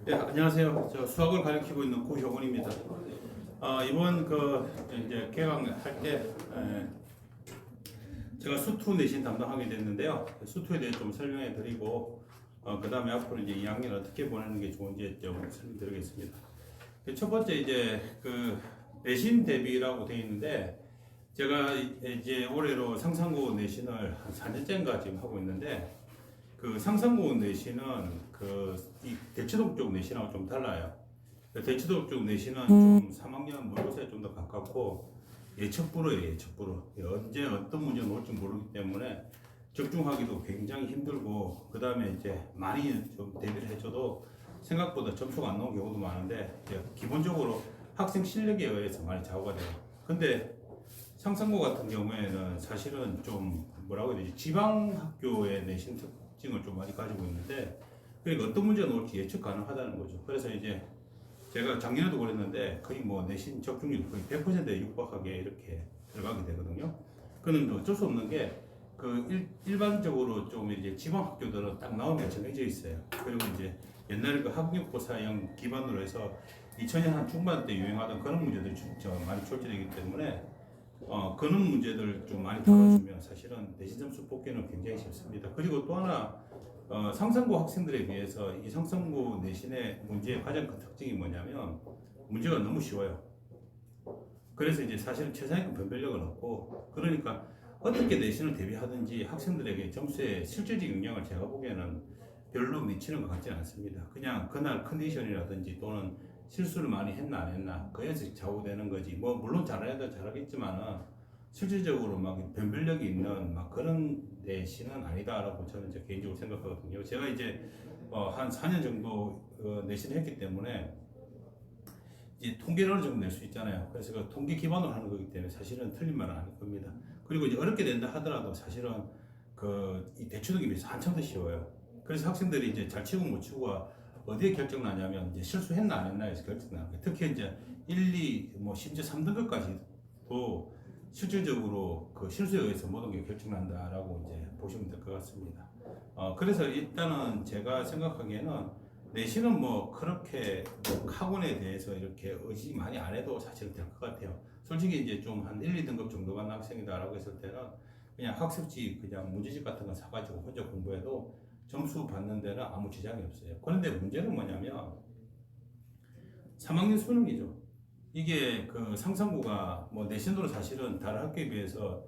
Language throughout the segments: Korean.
네, 안녕하세요. 저 수학을 가르치고 있는 구효근입니다. 이번 이제 개강할 때 제가 수투 내신 담당하게 됐는데요. 수투에 대해 좀 설명해 드리고 그 다음에 앞으로 이제 2학년 어떻게 보내는 게 좋은지 좀 설명드리겠습니다. 첫 번째 이제 그 내신 대비라고 되어 있는데 제가 이제 올해로 상상고 내신을 한 4년째인가 지금 하고 있는데 그 상상고 내신은 이 대치동 쪽 내신하고 좀 달라요. 대치동 쪽 내신은 좀 3학년 모의고사에 좀 더 가깝고 예측불허예요, 예측불허. 언제 어떤 문제가 나올지 모르기 때문에 집중하기도 굉장히 힘들고 그 다음에 이제 많이 좀 대비를 해줘도 생각보다 점수가 안 나오는 경우도 많은데 기본적으로 학생 실력에 의해서 많이 좌우가 돼요. 근데 상상고 같은 경우에는 사실은 좀 뭐라고 해야 되지, 지방 학교의 내신 특징을 좀 많이 가지고 있는데 그러니까 어떤 문제가 나올지 예측 가능하다는 거죠. 그래서 이제 제가 작년에도 그랬는데 거의 뭐 내신 적중률 거의 100%에 육박하게 이렇게 들어가게 되거든요. 그는 어쩔 수 없는 게 일반적으로 좀 이제 지방 학교들은 딱 나오면 정해져 있어요. 그리고 이제 옛날에 그 학력고사형 기반으로 해서 2000년 한 중반 때 유행하던 그런 문제들이 진짜 많이 출제되기 때문에 그런 문제들 좀 많이 다뤄주면 사실은 내신 점수 뽑기는 굉장히 쉽습니다. 그리고 또 하나 상상고 학생들에 비해서 이 상상고 내신의 문제의 가장 큰 특징이 뭐냐면 문제가 너무 쉬워요. 그래서 이제 사실은 최상위권 변별력은 없고 그러니까 어떻게 내신을 대비하든지 학생들에게 점수에 실질적 영향을 제가 보기에는 별로 미치는 것 같지는 않습니다. 그냥 그날 컨디션이라든지 또는 실수를 많이 했나 안 했나 그에서 좌우되는 거지. 뭐 물론 잘해야 잘하겠지만은 실질적으로 막 변별력이 있는 막 그런 내신은 아니다라고 저는 이제 개인적으로 생각하거든요. 제가 이제 한 4년 정도 내신을 했기 때문에 이제 통계를 어느 정도 낼 수 있잖아요. 그래서 그 통계 기반으로 하는 거기 때문에 사실은 틀린 말은 아닐 겁니다. 그리고 이제 어렵게 된다 하더라도 사실은 이 대치동에 비해서 한참 더 쉬워요. 그래서 학생들이 이제 잘 치고 못 치고가 어디에 결정 나냐면 이제 실수했나 안 했나에서 결정 나는 거예요. 특히 이제 1, 2, 뭐 심지어 3등급까지도 실질적으로 그 실수에 의해서 모든 게 결정난다라고 이제 보시면 될 것 같습니다. 그래서 일단은 제가 생각하기에는 내신은 뭐 그렇게 학원에 대해서 이렇게 의지 많이 안 해도 사실 될 것 같아요. 솔직히 이제 좀 한 1, 2등급 정도 받는 학생이다라고 했을 때는 그냥 학습지 그냥 문제집 같은 거 사가지고 혼자 공부해도 점수 받는 데는 아무 지장이 없어요. 그런데 문제는 뭐냐면 3학년 수능이죠. 이게 그 상상고가 뭐 내신으로 사실은 다른 학교에 비해서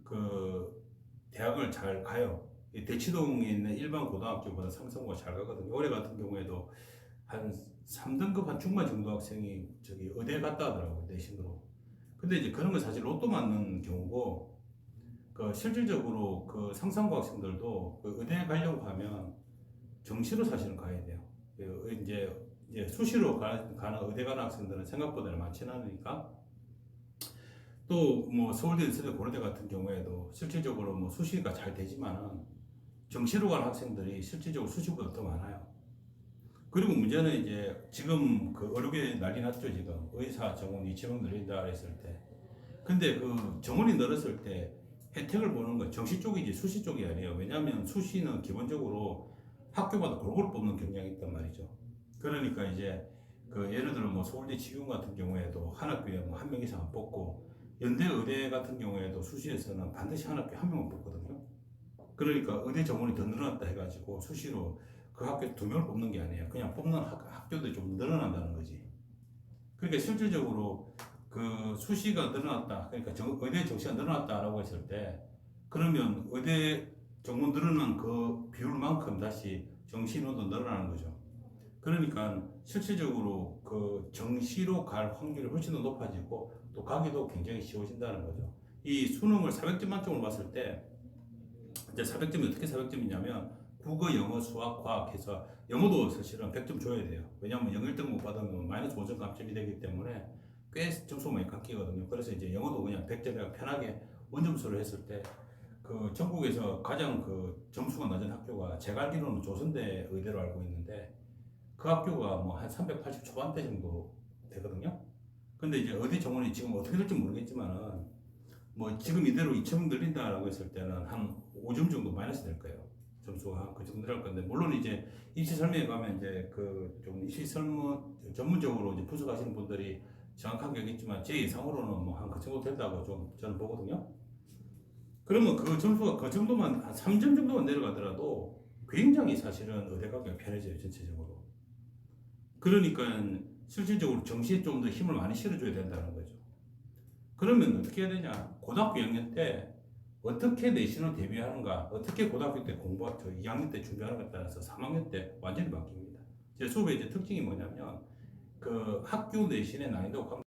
그 대학을 잘 가요. 이 대치동에 있는 일반 고등학교보다 상상고가 잘 가거든요. 올해 같은 경우에도 한 3등급 한 중반 정도 학생이 저기 의대 갔다 하더라고요, 내신으로. 근데 이제 그런 건 사실 로또 맞는 경우고, 그 실질적으로 그 상상고 학생들도 그 의대 가려고 하면 정시로 사실은 가야 돼요. 이제 수시로 가는 의대 가는 학생들은 생각보다 많지는 않으니까 또 뭐 서울대, 연세대, 고려대 같은 경우에도 실질적으로 뭐 수시가 잘 되지만은 정시로 가는 학생들이 실질적으로 수시보다 더 많아요. 그리고 문제는 이제 지금 그 의료계 난리 났죠. 지금 의사 정원 2,000명 늘린다 했을 때. 근데 그 정원이 늘었을 때 혜택을 보는 건 정시 쪽이지 수시 쪽이 아니에요. 왜냐하면 수시는 기본적으로 학교마다 골고루 뽑는 경향이 있단 말이죠. 그러니까 이제 그 예를 들어 뭐 서울대 직용 같은 경우에도 한 학교에 뭐 한 명 이상 안 뽑고 연대 의대 같은 경우에도 수시에서는 반드시 한 학교에 한 명은 뽑거든요. 그러니까 의대 정원이 더 늘어났다 해가지고 수시로 그 학교 두 명을 뽑는 게 아니에요. 그냥 뽑는 학교들이 좀 늘어난다는 거지. 그러니까 실질적으로 그 수시가 늘어났다. 그러니까 의대 정시가 늘어났다라고 했을 때 그러면 의대 정원 늘어난 그 비율만큼 다시 정시 인원도 늘어나는 거죠. 그러니까 실질적으로 그 정시로 갈 확률이 훨씬 더 높아지고 또 가기도 굉장히 쉬워진다는 거죠. 이 수능을 400점 만점으로 봤을 때 이제 400점이 어떻게 400점이냐면 국어, 영어, 수학, 과학 해서 영어도 사실은 100점 줘야 돼요. 왜냐하면 영어 1등 못 받으면 마이너스 5점 감점이 되기 때문에 꽤 점수가 많이 깎이거든요. 그래서 이제 영어도 그냥 100점에 편하게 원점수를 했을 때 그 전국에서 가장 그 점수가 낮은 학교가 제가 알기로는 조선대 의대로 알고 있는데 그 학교가 뭐 한 380 초반대 정도 되거든요. 근데 이제 어디 정원이 지금 어떻게 될지 모르겠지만은 뭐 지금 이대로 2천 늘린다라고 했을 때는 한 5점 정도 마이너스 될 거예요. 점수가 그 정도 될 건데 물론 이제 입시 설명에 가면 이제 그 좀 설문 전문적으로 이제 분석하시는 분들이 정확하게 알겠지만 제 예상으로는 뭐 한 그 정도 된다고 좀 저는 보거든요. 그러면 그 점수가 그 정도만 한 3점 정도만 내려가더라도 굉장히 사실은 의대 가기가 편해져요 전체적으로. 그러니까 실질적으로 정시에 좀 더 힘을 많이 실어줘야 된다는 거죠. 그러면 어떻게 해야 되냐? 고등학교 2학년 때 어떻게 내신을 대비하는가, 어떻게 고등학교 때 공부하, 2학년 때 준비하는가에 따라서 3학년 때 완전히 바뀝니다. 제 수업의 이제 특징이 뭐냐면 그 학교 내신의 난이도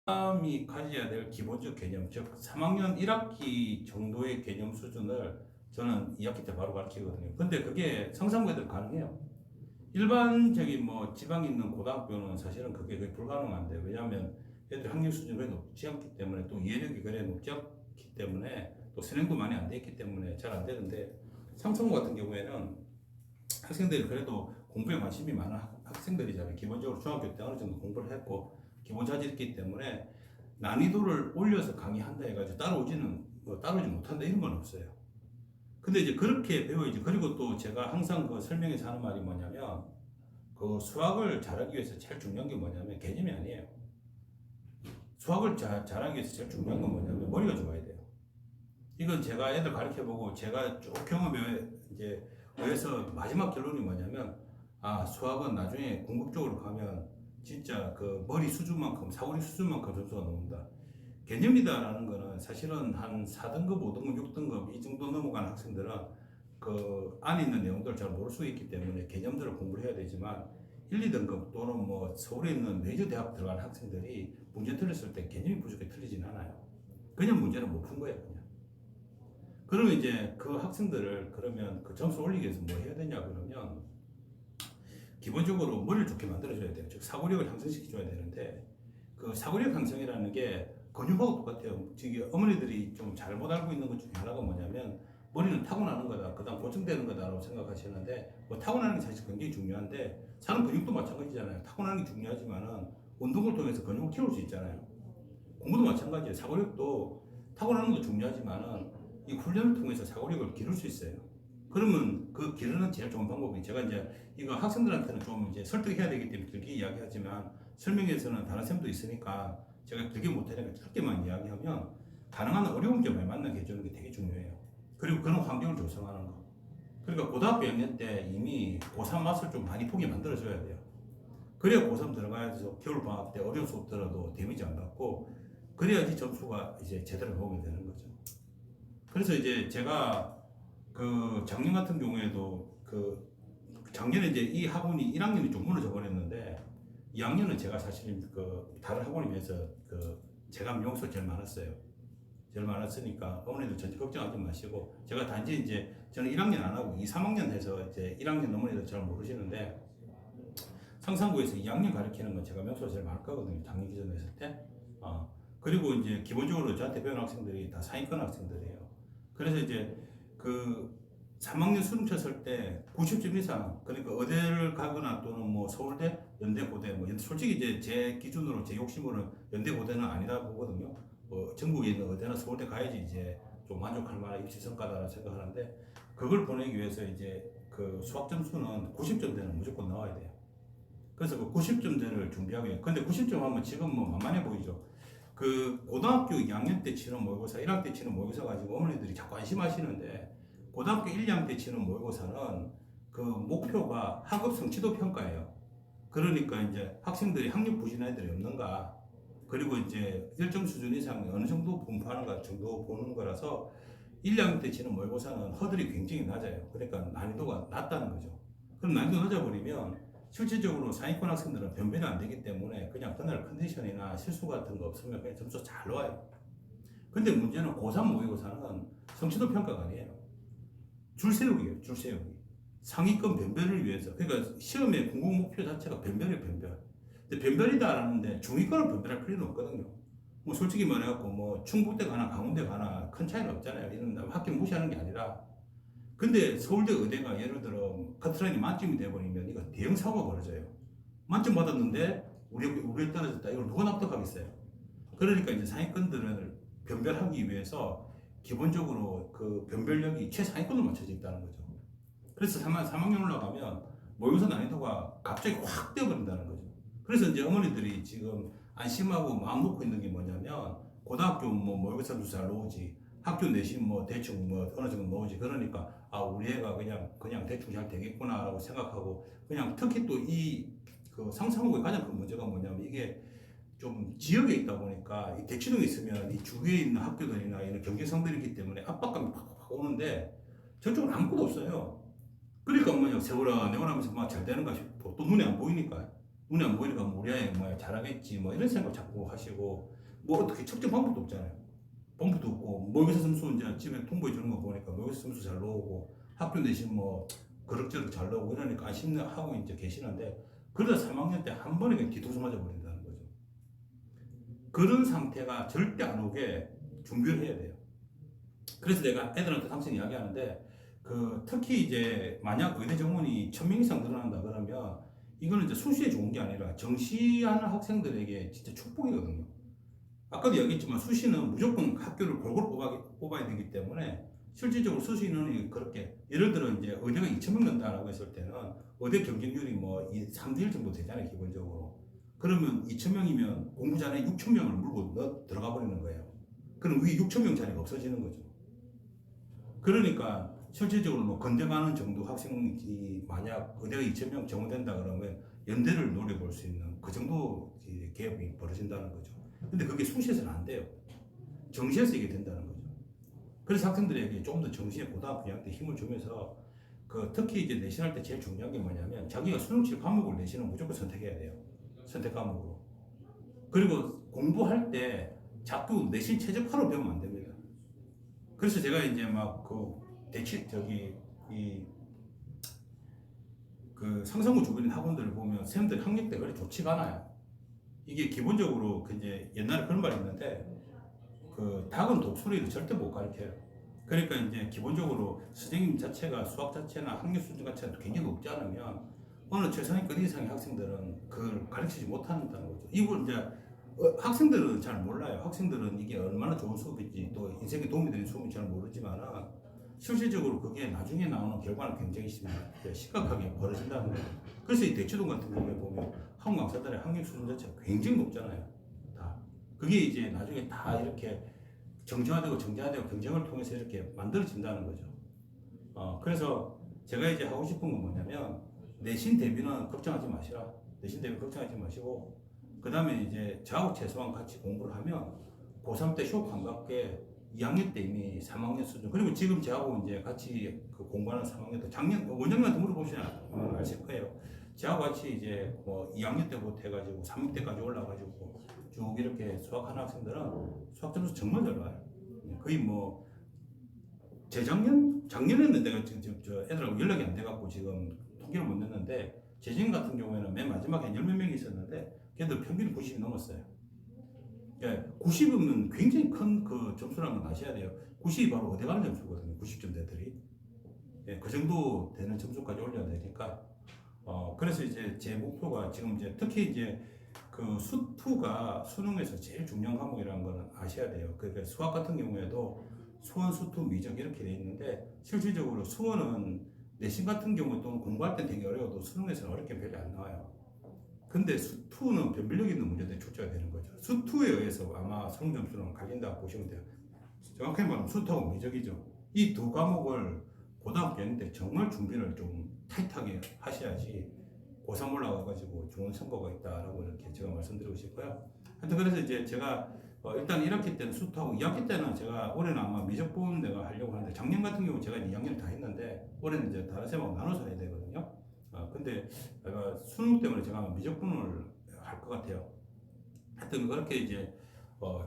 사람이 가져야 될 기본적 개념, 즉 3학년 1학기 정도의 개념 수준을 저는 2학기 때 바로 가르치거든요. 근데 그게 성산고에도 가능해요. 일반적인 뭐 지방에 있는 고등학교는 사실은 그게 거의 불가능한데, 왜냐하면 애들 학력 수준이 그래 높지 않기 때문에, 또 이해력이 그래 높지 않기 때문에, 또 선행도 많이 안 돼 있기 때문에 잘 안 되는데, 상성고 같은 경우에는 학생들이 그래도 공부에 관심이 많은 학생들이잖아요. 기본적으로 중학교 때 어느 정도 공부를 했고 기본 자질이 있기 때문에 난이도를 올려서 강의한다 해가지고 따라오지는 따라오지 못한다 이런 건 없어요. 근데 이제 그렇게 배워야지. 그리고 또 제가 항상 그 설명에서 하는 말이 뭐냐면, 그 수학을 잘하기 위해서 제일 중요한 게 뭐냐면 개념이 아니에요. 수학을 잘하기 위해서 제일 중요한 건 뭐냐면 머리가 좋아야 돼요. 이건 제가 애들 가르쳐보고 제가 쭉 경험에 이제 의해서 마지막 결론이 뭐냐면, 아, 수학은 나중에 궁극적으로 가면 진짜 그 머리 수준만큼, 사고리 수준만큼 점수가 나온다. 개념이다라는 거는 사실은 한 4등급, 5등급, 6등급 이 정도 넘어간 학생들은 그 안에 있는 내용들을 잘 모를 수 있기 때문에 개념들을 공부를 해야 되지만, 1, 2등급 또는 뭐 서울에 있는 메이저 대학 들어간 학생들이 문제 틀렸을 때 개념이 부족해 틀리진 않아요. 그냥 문제는 못 푼 거예요, 그냥. 그러면 이제 그 학생들을 그러면 그 점수 올리기 위해서 뭐 해야 되냐 그러면, 기본적으로 머리를 좋게 만들어줘야 돼요. 즉 사고력을 향상시켜줘야 되는데, 그 사고력 향상이라는 게 근육하고 똑같아요. 지금 어머니들이 좀 잘못 알고 있는 것 중에 하나가 뭐냐면, 머리는 타고나는 거다, 그 다음 보충되는 거다라고 생각하시는데, 뭐 타고나는 게 사실 굉장히 중요한데, 사람 근육도 마찬가지잖아요. 타고나는 게 중요하지만은 운동을 통해서 근육을 키울 수 있잖아요. 공부도 마찬가지예요. 사고력도 타고나는 것도 중요하지만은 이 훈련을 통해서 사고력을 기를 수 있어요. 그러면 그 기르는 제일 좋은 방법이, 제가 이제 이거 학생들한테는 좀 이제 설득해야 되기 때문에 길게 이야기하지만, 설명에서는 다른 쌤도 있으니까 제가 길게 못하니까 짧게만 이야기하면, 가능한 어려운 점을 만나게 해주는 게 되게 중요해요. 그리고 그런 환경을 조성하는 거. 그러니까 고등학교 2학년 때 이미 고3 맛을 좀 많이 보게 만들어줘야 돼요. 그래야 고3 들어가야지 겨울방학 때 어려운 수업 들어도 데미지 안 받고, 그래야지 점수가 이제 제대로 나오게 되는 거죠. 그래서 이제 제가 그 작년 같은 경우에도 그 작년에 이제 이 학원이 1학년이 좀 무너져 버렸는데, 2학년은 제가 사실 그 다른 학원에 비해서 그 제가 명수가 제일 많았어요. 제일 많았으니까 어머니들 전체 걱정하지 마시고, 제가 단지 이제 저는 1학년 안 하고 2, 3학년 해서 이제 1학년 어머니들 잘 모르시는데, 상산고에서 2학년 가르치는 건 제가 명수가 제일 많을 거거든요. 작년 기준으로 했을 때. 그리고 이제 기본적으로 저한테 배운 학생들이 다 상위권 학생들이에요. 그래서 이제 그 3학년 수능 쳤을 때 90점 이상, 그러니까 의대를 가거나 또는 뭐 서울대, 연대, 고대, 뭐 솔직히 이제 제 기준으로 제 욕심으로는 연대, 고대는 아니다 보거든요. 전국에 있는 의대나 서울대 가야지 이제 좀 만족할 만한 입시 성과다라고 생각하는데, 그걸 보내기 위해서 이제 그 수학 점수는 90점대는 무조건 나와야 돼요. 그래서 그 90점대를 준비하기 위해, 근데 90점 하면 지금 뭐 만만해 보이죠. 그 고등학교 2학년 때 치는 모의고사, 1학년 때 치는 모의고사 가지고 어머니들이 자꾸 안심하시는데, 고등학교 1, 2학년 때 치는 모의고사는 그 목표가 학업 성취도 평가예요. 그러니까 이제 학생들이 학력 부진한 애들이 없는가, 그리고 이제 일정 수준 이상 어느 정도 분포하는가 정도 보는 거라서 1, 2학년 때 치는 모의고사는 허들이 굉장히 낮아요. 그러니까 난이도가 낮다는 거죠. 그럼 난이도 낮아버리면 실질적으로 상위권 학생들은 변별이 안 되기 때문에 그냥 그날 컨디션이나 실수 같은 거 없으면 그냥 점수 잘 나와요. 근데 문제는 고3 모의고사는 성취도 평가가 아니에요. 줄 세우기예요, 줄 세우기. 상위권 변별을 위해서. 그러니까 시험의 궁극 목표 자체가 변별이에요, 변별. 근데 변별이다라는데 중위권을 변별할 필요는 없거든요. 뭐 솔직히 말해갖고 뭐 충북대 가나 강원대 가나 큰 차이는 없잖아요. 이런 학교 무시하는 게 아니라. 근데 서울대 의대가 예를 들어 커트라인이 만점이 돼버리면 이거 대형 사고가 벌어져요. 만점 받았는데 우리 떨어졌다. 이걸 누가 납득하겠어요? 그러니까 이제 상위권들을 변별하기 위해서 기본적으로 그 변별력이 최상위권으로 맞춰져 있다는 거죠. 그래서 3학년 올라가면 모의고사 난이도가 갑자기 확 뛰어버린다는 거죠. 그래서 이제 어머니들이 지금 안심하고 마음 놓고 있는 게 뭐냐면 고등학교 뭐 모의고사도 잘 나오지, 학교 내신 뭐 대충 뭐 어느 정도 나오지, 그러니까 아 우리 애가 그냥 대충 잘 되겠구나라고 생각하고, 그냥 특히 또 이 그 상상국의 가장 큰 문제가 뭐냐면 이게 좀 지역에 있다 보니까 이 대치동에 있으면 이 주위에 있는 학교들이나 이런 경쟁상들이 있기 때문에 압박감이 팍팍 오는데 저쪽은 아무것도 없어요. 그러니까 뭐냐, 세월아 내월 하면서 막 잘 되는가 싶고, 또 눈에 안 보이니까 뭐 우리 아이 뭐 잘하겠지 뭐 이런 생각 자꾸 하시고, 뭐 어떻게 측정 방법도 없잖아요. 방법도 없고, 모의고사 점수 이제 집에 통보해 주는 거 보니까 모의고사 점수 잘 나오고 학교 내신 뭐 그럭저럭 잘 나오고 이러니까 안심하고 이제 계시는데, 그러다 3학년 때 한 번에 그냥 뒤통수 맞아 버린다는 거죠. 그런 상태가 절대 안 오게 준비를 해야 돼요. 그래서 내가 애들한테 항상 이야기하는데, 그 특히 이제 만약 의대 정원이 1000명 이상 늘어난다 그러면 이거는 이제 수시에 좋은 게 아니라 정시하는 학생들에게 진짜 축복이거든요. 아까도 얘기했지만 수시는 무조건 학교를 골고루 뽑아야 되기 때문에 실질적으로 수시 인원이 그렇게, 예를 들어 이제 의대가 2,000명 된다라고 했을 때는 의대 경쟁률이 뭐 3대1 정도 되잖아요 기본적으로. 그러면 2,000명이면 공부 잘해 6,000명을 물고 들어가 버리는 거예요. 그럼 위에 6,000명 자리가 없어지는 거죠. 그러니까 실질적으로 뭐 건대 가는 정도 학생이 만약 의대가 2,000명 정원된다 그러면 연대를 노려볼 수 있는 그 정도 갭이 벌어진다는 거죠. 근데 그게 수시에서는 안 돼요. 정시에서 이게 된다는 거죠. 그래서 학생들에게 좀 더 정시에 고등학교 2학년 때 힘을 주면서, 그 특히 이제 내신할 때 제일 중요한 게 뭐냐면 자기가 수능 칠 과목을 내신은 무조건 선택해야 돼요. 선택 과목으로. 그리고 공부할 때 자꾸 내신 최적화로 배우면 안 됩니다. 그래서 제가 이제 막 그 대치 저기 이 그 상상고 주변의 학원들을 보면 선생님들 학력대 그리 좋지가 않아요. 이게 기본적으로 그 이제 옛날에 그런 말이 있는데, 그 닭은 독수리를 절대 못 가르쳐요. 그러니까 이제 기본적으로 선생님 자체가 수학 자체나 학력 수준 자체가 굉장히 높지 않으면 어느 최상위권 이상의 학생들은 그걸 가르치지 못한다는 거죠. 이걸 이제 학생들은 잘 몰라요. 학생들은 이게 얼마나 좋은 수업인지 또 인생에 도움이 되는 수업인지 잘 모르지만 실질적으로 그게 나중에 나오는 결과는 굉장히 심각하게 벌어진다는 거예요. 그래서 이 대치동 같은 경우에 보면 한국 강사들의 학력 수준 자체가 굉장히 높잖아요. 다. 그게 이제 나중에 다 이렇게 정정화되고 경쟁을 통해서 이렇게 만들어진다는 거죠. 그래서 제가 이제 하고 싶은 건 뭐냐면, 내신 대비는 걱정하지 마시라. 내신 대비 걱정하지 마시고, 그 다음에 이제 저하고 최소한 같이 공부를 하면 고3 때 쇼 반갑게 2학년 때 이미 3학년 수준, 그리고 지금 저하고 이제 같이 그 공부하는 3학년도 작년 원장님한테 물어보시면 아실 거예요. 저하고 같이 이제 뭐 2학년 때부터 해가지고 3학년 때까지 올라가지고 쭉 이렇게 수학하는 학생들은 수학 점수 정말 잘 나와요. 거의 뭐 작년에는 내가 지금 저 애들하고 연락이 안 돼갖고 지금 통계를 못 냈는데, 재진 같은 경우에는 맨 마지막에 한 10몇 명이 있었는데 걔들 평균이 90이 넘었어요. 예, 90이면 굉장히 큰 그 점수라는 걸 아셔야 돼요. 90이 바로 어디 가는 점수거든요. 90점대들이. 예, 그 정도 되는 점수까지 올려야 되니까. 그래서 이제 제 목표가 지금 이제 특히 이제 그 수투가 수능에서 제일 중요한 과목이라는 거는 아셔야 돼요. 그러니까 수학 같은 경우에도 수원, 수투, 미적 이렇게 돼 있는데, 실질적으로 수원은 내신 같은 경우 또는 공부할 때 되게 어려워도 수능에서는 어렵게 별로 안 나와요. 근데 수투는 변별력 있는 문제들이 출제가 되는 거죠. 수투에 의해서 아마 수능 점수는 갈린다고 보시면 돼요. 정확히 말하면 수투하고 미적이죠. 이 두 과목을 고등학교 때 정말 준비를 좀 타이트하게 하셔야지 고3 올라가가지고 좋은 성과가 있다라고 이렇게 제가 말씀드리고 싶고요. 하여튼 그래서 이제 제가 일단 1학기 때는 수투하고 2학기 때는 제가 올해는 아마 미적분 내가 하려고 하는데, 작년 같은 경우 제가 2학년을 다 했는데 올해는 이제 다른 쌤하고 나눠서 해야 되거든요. 근데 내가 수능 때문에 제가 미적분을 할 것 같아요. 하여튼 그렇게 이제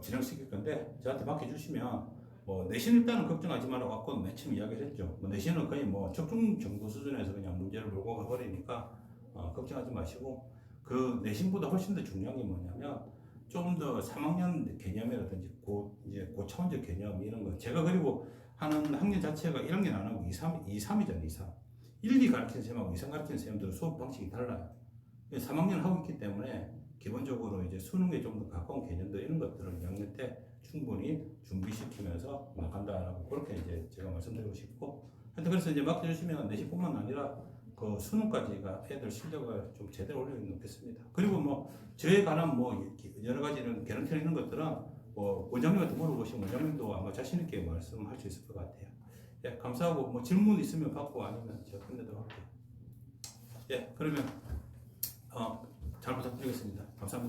진행시킬 건데, 저한테 맡겨주시면 내신 일단은 걱정하지 말라고 아까 맨 처음 이야기를 했죠. 내신은 거의 뭐 적중 정도 수준에서 그냥 문제를 몰고 가버리니까 걱정하지 마시고, 그 내신보다 훨씬 더 중요한 게 뭐냐면 좀 더 3학년 개념이라든지 이제 고차원적 개념 이런 거, 제가 그리고 하는 학년 자체가 1학년 안 하고 2, 3이잖아요. 2, 3. 1, 2 가르치는 쌤하고 2, 3 가르치는 쌤들은 수업 방식이 달라요. 3학년 하고 있기 때문에 기본적으로 이제 수능에 좀 더 가까운 개념들 이런 것들을 2학년 때 충분히 준비시키면서 나간다라고 그렇게 이제 제가 말씀드리고 싶고, 하여튼 그래서 이제 맡겨주시면 내신뿐만 아니라 그 수능까지가 애들 실력을 좀 제대로 올려놓겠습니다. 그리고 뭐 저에 관한 뭐 여러 가지 이런 개런티 있는 것들은 뭐 원장님한테 물어보시면 원장님도 아마 자신 있게 말씀할 수 있을 것 같아요. 예, 감사하고 뭐 질문 있으면 받고 아니면 제가 끝내도록 할게요. 예, 그러면 잘 부탁드리겠습니다. 감사합니다.